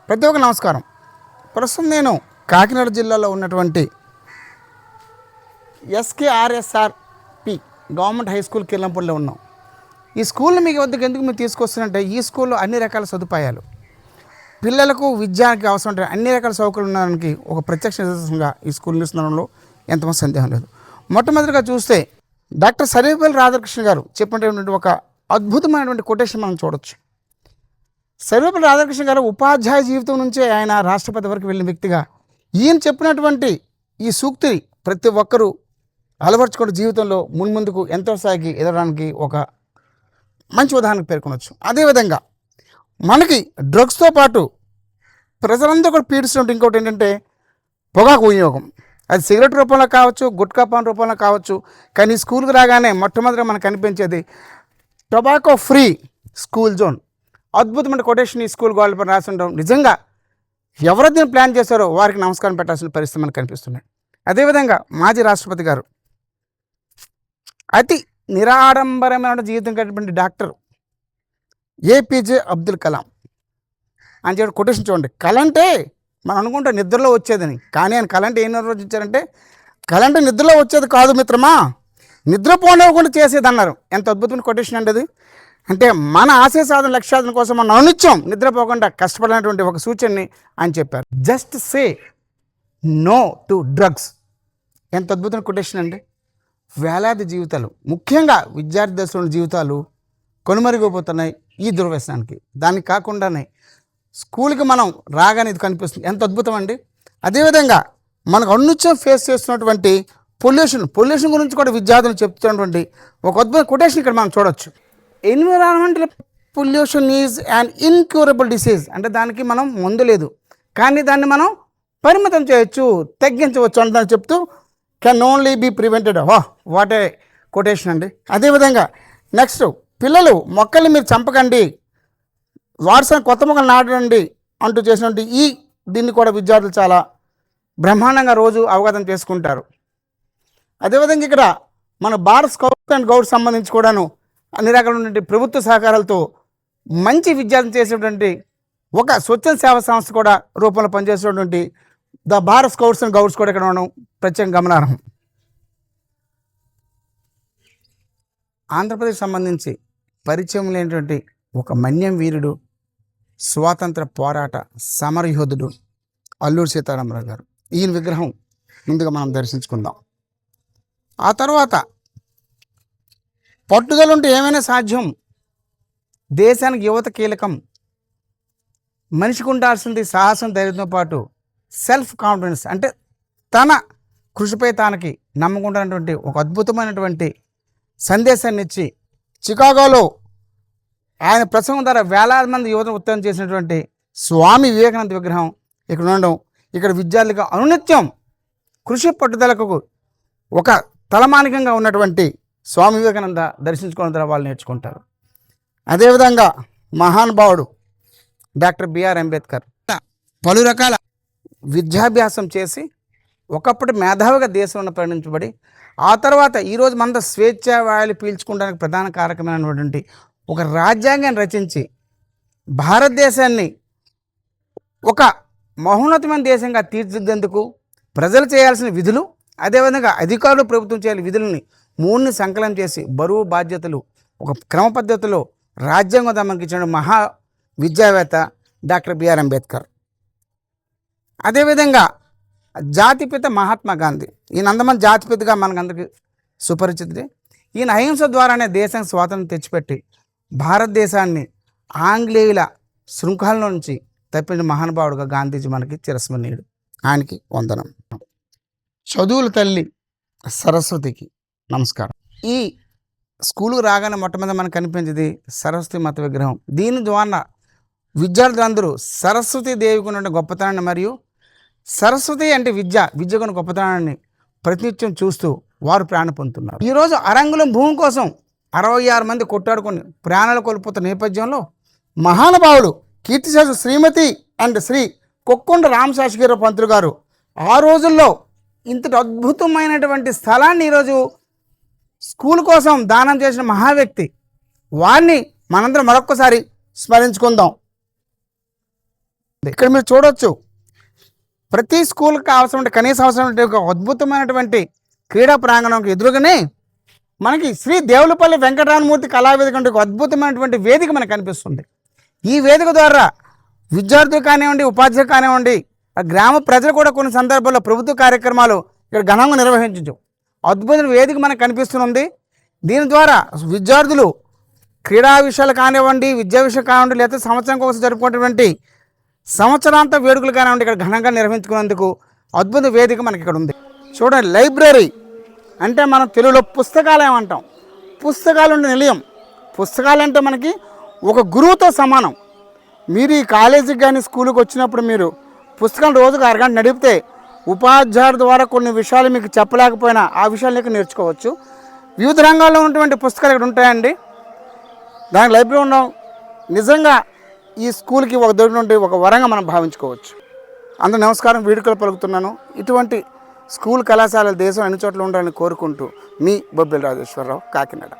ప్రతి ఒక్క నమస్కారం. ప్రస్తుతం నేను కాకినాడ జిల్లాలో ఉన్నటువంటి SKRSRP గవర్నమెంట్ హై స్కూల్ కిర్లంపూడిలో ఉన్నాం. ఈ స్కూల్ని మీకు వద్దకు ఎందుకు మీరు తీసుకొస్తున్నట్టే, ఈ స్కూల్లో అన్ని రకాల సదుపాయాలు, పిల్లలకు విద్యానికి అవసరం అన్ని రకాల సౌకర్యాలు ఉండడానికి ఒక ప్రత్యక్ష నిదర్శనంగా ఈ స్కూల్ నిలుస్తుండడంలో ఎంతమంది సందేహం లేదు. మొట్టమొదటిగా చూస్తే డాక్టర్ సర్వేపల్లి రాధాకృష్ణ గారు చెప్పినటువంటి ఒక అద్భుతమైనటువంటి కొటేషన్ మనం చూడొచ్చు. సర్వేపల్లి రాధాకృష్ణ గారు ఉపాధ్యాయ జీవితం నుంచే ఆయన రాష్ట్రపతి వరకు వెళ్ళిన వ్యక్తిగా ఈయన చెప్పినటువంటి ఈ సూక్తి ప్రతి ఒక్కరూ అలవర్చుకున్న జీవితంలో మున్ముందుకు ఎంతో స్థాయికి ఎదగడానికి ఒక మంచి ఉదాహరణకు పేర్కొనవచ్చు. అదేవిధంగా మనకి డ్రగ్స్తో పాటు ప్రజలందరూ కూడా పీడిస్తున్నట్టు ఇంకోటి ఏంటంటే పొగాకు వినియోగం. అది సిగరెట్ రూపంలో కావచ్చు, గుట్కా పాన్ రూపంలో కావచ్చు. కానీ స్కూల్కి రాగానే మొట్టమొదటిగా మనకు కనిపించేది టొబాకో ఫ్రీ స్కూల్ జోన్. అద్భుతమైన కొటేషన్ ఈ స్కూల్ గోడలపై రాసి ఉండడం నిజంగా ఎవరైతే దీన్ని ప్లాన్ చేశారో వారికి నమస్కారం పెట్టాల్సిన పరిస్థితి మనకు కనిపిస్తున్నాయి. అదేవిధంగా మాజీ రాష్ట్రపతి గారు అతి నిరాడంబరమైన జీవితం కలిగినటువంటి డాక్టర్ APJ అబ్దుల్ కలాం అని చెప్పి కొటేషన్ చూడండి. కళ అంటే మనం అనుకుంటే నిద్రలో వచ్చేదని, కానీ ఆయన కళ అంటే ఏం నిర్వచించారంటే, కళ అంటే నిద్రలో వచ్చేది కాదు మిత్రమా, నిద్రపోనివ్వకుండా చేసేది అన్నారు. ఎంత అద్భుతమైన కొటేషన్ అంటే అది. అంటే మన ఆశయ సాధన లక్ష్యాధన కోసం మనం అనునిత్యం నిద్రపోకుండా కష్టపడినటువంటి ఒక సూచనని ఆయన చెప్పారు. Just say no to drugs. ఎంత అద్భుతమైన కొటేషన్ అండి. వేలాది జీవితాలు, ముఖ్యంగా విద్యార్థి దశలోని జీవితాలు కొనుమరిగిపోతున్నాయి ఈ దుర్వ్యసనానికి. దానికి కాకుండానే స్కూల్కి మనం రాగానే ఇది కనిపిస్తుంది. ఎంత అద్భుతం అండి. అదేవిధంగా మనకు అనునిత్యం ఫేస్ చేస్తున్నటువంటి పొల్యూషన్ గురించి కూడా విద్యార్థులు చెప్తున్నటువంటి ఒక అద్భుత కొటేషన్ ఇక్కడ మనం చూడొచ్చు. Environmental pollution is an incurable disease. అంటే దానికి మనం మందు లేదు, కానీ దాన్ని మనం పరిమితం చేయొచ్చు, తగ్గించవచ్చు అంటే చెప్తూ can only be prevented. What a quotation అండి. అదేవిధంగా నెక్స్ట్, పిల్లలు మొక్కల్ని మీరు చంపకండి, వాట్సాప్ కొత్త మొక్కలు నాటండి అంటూ చేసినటువంటి దీన్ని కూడా విద్యార్థులు చాలా బ్రహ్మాండంగా రోజు అవగాహన చేసుకుంటారు. అదేవిధంగా ఇక్కడ మన భారత్ స్కౌట్స్ అండ్ గైడ్స్ సంబంధించి కూడాను అన్ని రకాలైనటువంటి ప్రభుత్వ సహకారాలతో మంచి విద్యార్థులు చేసేటువంటి ఒక స్వచ్ఛంద సేవా సంస్థ కూడా రూపంలో పనిచేసేటువంటి the Bharat scouts and guides కూడా ఇక్కడ మనం ప్రత్యేకంగా గమనార్హం. ఆంధ్రప్రదేశ్ సంబంధించి పరిచయం లేనటువంటి ఒక మన్యం వీరుడు, స్వాతంత్ర పోరాట సమరయోధుడు అల్లూరి సీతారామరాజు గారు. ఈయన విగ్రహం ముందుగా మనం దర్శించుకుందాం. ఆ తర్వాత పట్టుదల ఉంటే ఏమైనా సాధ్యం, దేశానికి యువత కీలకం, మనిషికి ఉండాల్సింది సాహసం, ధైర్యంతో పాటు సెల్ఫ్ కాన్ఫిడెన్స్, అంటే తన కృషిపై తానకి నమ్మకుంటున్నటువంటి ఒక అద్భుతమైనటువంటి సందేశాన్ని ఇచ్చి చికాగోలో ఆయన ప్రసంగం ద్వారా వేలాది మంది యువతను ఉత్తేజం చేసినటువంటి స్వామి వివేకానంద విగ్రహం ఇక్కడ ఉండడం, ఇక్కడ విద్యార్థులకు అనునిత్యం కృషి పట్టుదలకు ఒక తలమానికంగా ఉన్నటువంటి స్వామి వివేకానంద దర్శించుకోవడం ద్వారా వాళ్ళు నేర్చుకుంటారు. అదేవిధంగా మహానుభావుడు డాక్టర్ BR అంబేద్కర్ పలు రకాల విద్యాభ్యాసం చేసి ఒకప్పుడు మేధావిగా దేశంలో పరిగణించబడి, ఆ తర్వాత ఈరోజు మన స్వేచ్ఛా వాయులు పీల్చుకోవడానికి ప్రధాన కారకమైనటువంటి ఒక రాజ్యాంగాన్ని రచించి భారతదేశాన్ని ఒక మహోన్నతమైన దేశంగా తీర్చిదిద్దేందుకు ప్రజలు చేయాల్సిన విధులు, అదేవిధంగా అధికారులు ప్రభుత్వం చేయాలి విధులని మూడుని సంకలనం చేసి బరువు బాధ్యతలు ఒక క్రమ పద్ధతిలో రాజ్యాంగం దమకించిన మహా విద్యావేత్త డాక్టర్ BR అంబేద్కర్. అదేవిధంగా జాతిపిత మహాత్మా గాంధీ. ఈయన అందమైన జాతిపితగా మనకందరికీ సుపరిచితుడే. ఈయన అహింస ద్వారానే దేశానికి స్వాతంత్రం తెచ్చిపెట్టి భారతదేశాన్ని ఆంగ్లేయుల శృంఖల నుంచి తప్పిన మహానుభావుడుగా గాంధీజీ మనకి చిరస్మరణీయుడు. ఆయనకి వందనం. చదువుల తల్లి సరస్వతికి నమస్కారం. ఈ స్కూలుకు రాగానే మొట్టమొదటి మనకు కనిపించేది సరస్వతి మాత విగ్రహం. దీని ద్వారా విద్యార్థులందరూ సరస్వతి దేవికి ఉన్న గొప్పతనాన్ని మరియు సరస్వతి అంటే విద్యకున్న గొప్పతనాన్ని ప్రతినిత్యం చూస్తూ వారు ప్రాణ పొందుతున్నారు. ఈరోజు అరంగుళం భూమి కోసం 66 మంది కొట్టాడుకొని ప్రాణాలు కోల్పోతున్న నేపథ్యంలో మహానుభావుడు కీర్తిశేషు శ్రీమతి అండ్ శ్రీ కొక్కొండ రామశాస్త్రిగారు పంతులు గారు ఆ రోజుల్లో ఇంతటి అద్భుతమైనటువంటి స్థలాన్ని ఈరోజు స్కూల్ కోసం దానం చేసిన మహావ్యక్తి. వారిని మనందరం మరొక్కసారి స్మరించుకుందాం. ఇక్కడ మీరు చూడొచ్చు, ప్రతి స్కూల్కి కావాల్సిన కనీస అవసరమైన ఒక అద్భుతమైనటువంటి క్రీడా ప్రాంగణం ఎదురుగానే మనకి శ్రీ దేవులపల్లి వెంకటరామమూర్తి కళావేదిక అంటే ఒక అద్భుతమైనటువంటి వేదిక మనకు కనిపిస్తుంది. ఈ వేదిక ద్వారా విద్యార్థులు కానివ్వండి, ఉపాధ్యాయులు కానివ్వండి, గ్రామ ప్రజలు కూడా కొన్ని సందర్భాల్లో ప్రభుత్వ కార్యక్రమాలు ఇక్కడ ఘనంగా నిర్వహించు అద్భుతమైన వేదిక మనకు కనిపిస్తుంది. దీని ద్వారా విద్యార్థులు క్రీడా విషయాలు కానివ్వండి, విద్యా విషయాలు కానివ్వండి, లేకపోతే సంవత్సరం కోసం జరుపుకునేటువంటి సంవత్సరాంత వేడుకలు కానివ్వండి ఇక్కడ ఘనంగా నిర్వహించుకునేందుకు అద్భుత వేదిక మనకి ఇక్కడ ఉంది. చూడండి, లైబ్రరీ అంటే మనం తెలుగులో పుస్తకాలయం అంటాం. పుస్తకాలు ఉండే నిలయం. పుస్తకాలు అంటే మనకి ఒక గురువుతో సమానం. మీరు ఈ కాలేజీకి కానీ స్కూల్కి వచ్చినప్పుడు మీరు పుస్తకాలు రోజుకు అరగంట నడిపితే ఉపాధ్యాయుల ద్వారా కొన్ని విషయాలు మీకు చెప్పలేకపోయినా ఆ విషయాలు మీకు నేర్చుకోవచ్చు. వివిధ రంగాల్లో ఉన్నటువంటి పుస్తకాలు ఇక్కడ ఉంటాయండి. దానికి లైబ్రరీ ఉండడం నిజంగా ఈ స్కూల్కి ఒక దొరికినటువంటి ఒక వరంగా మనం భావించుకోవచ్చు. అందరూ నమస్కారం, వీడుకలు పలుకుతున్నాను. ఇటువంటి స్కూల్ కళాశాలలు దేశం అన్ని చోట్ల ఉండాలని కోరుకుంటూ మీ బొబ్బిలి రాజేశ్వరరావు, కాకినాడ.